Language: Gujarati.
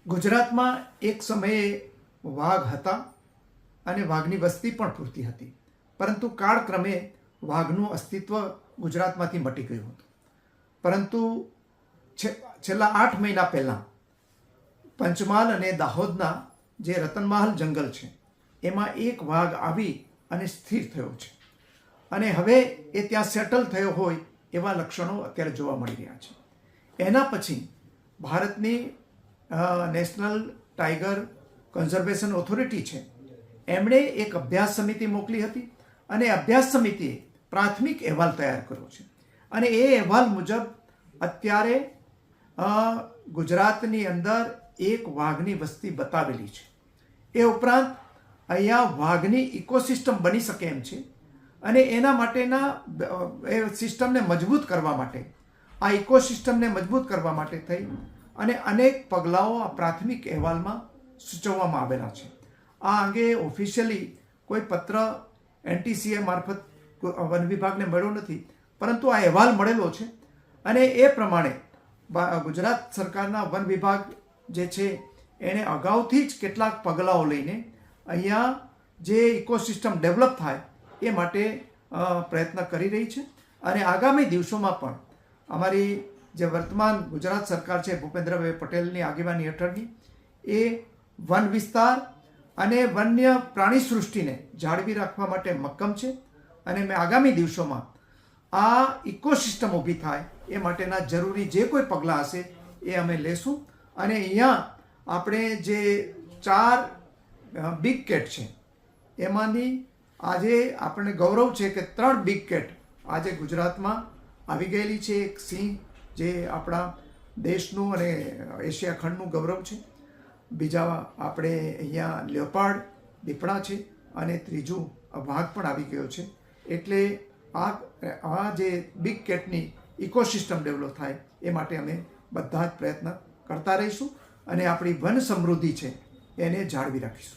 ગુજરાતમાં એક સમયે વાઘ હતા અને વાઘની વસ્તી પણ પૂરતી હતી, પરંતુ કાળક્રમે વાઘનું અસ્તિત્વ ગુજરાતમાંથી મટી ગયું હતું. પરંતુ છેલ્લા 8 મહિના પહેલાં પંચમહાલ અને દાહોદના જે રતનમહાલ જંગલ છે એમાં એક વાઘ આવી અને સ્થિર થયો છે અને હવે એ ત્યાં સેટલ થયો હોય એવા લક્ષણો અત્યારે જોવા મળી રહ્યા છે. એના પછી ભારતની નેશનલ ટાઈગર કન્ઝર્વેશન ઓથોરિટી છે, એમણે એક અભ્યાસ સમિતિ મોકલી હતી અને અભ્યાસ સમિતિએ પ્રાથમિક અહેવાલ તૈયાર કર્યો છે અને એ અહેવાલ મુજબ અત્યારે ગુજરાતની અંદર એક વાઘની વસ્તી બતાવેલી છે. એ ઉપરાંત અહીંયા વાઘની ઇકોસિસ્ટમ બની શકે એમ છે અને એના માટેના એ સિસ્ટમને મજબૂત કરવા માટે, આ ઇકોસિસ્ટમને મજબૂત કરવા માટે થઈ અને અનેક પગલાઓ આ પ્રાથમિક અહેવાલમાં સૂચવવામાં આવેલા છે. આ અંગે ઓફિશિયલી કોઈ પત્ર NTCA મારફત વન વિભાગને મળ્યો નથી, પરંતુ આ અહેવાલ મળેલો છે અને એ પ્રમાણે ગુજરાત સરકારના વન વિભાગ જે છે એણે અગાઉથી જ કેટલાક પગલાઓ લઈને અહીંયા જે ઇકોસિસ્ટમ ડેવલપ થાય એ માટે પ્રયત્ન કરી રહી છે અને આગામી દિવસોમાં પણ અમારી જે વર્તમાન ગુજરાત સરકાર છે ભૂપેન્દ્રભાઈ પટેલની આગેવાની હેઠળની એ વન વિસ્તાર અને વન્ય પ્રાણી સૃષ્ટિને જાળવી રાખવા માટે મક્કમ છે અને મેં આગામી દિવસોમાં આ ઇકોસિસ્ટમ ઊભી થાય એ માટેના જરૂરી જે કોઈ પગલાં હશે એ અમે લેશું. અને અહીંયા આપણે જે 4 બિગ કેટ છે એમાંની આજે આપણને ગૌરવ છે કે 3 બિગ કેટ આજે ગુજરાતમાં આવી ગયેલી છે. એક સિંહ જે આપણા દેશનું અને એશિયા ખંડનું ગૌરવ છે, બીજા આપણે અહીંયા લેપાર્ડ દીપડા છે અને ત્રીજું વાઘ પણ આવી ગયો છે. એટલે આ જે બિગ કેટની ઇકોસિસ્ટમ ડેવલપ થાય એ માટે અમે બધા જ પ્રયત્ન કરતા રહીશું અને આપણી વન સમૃદ્ધિ છે એને જાળવી રાખીશું.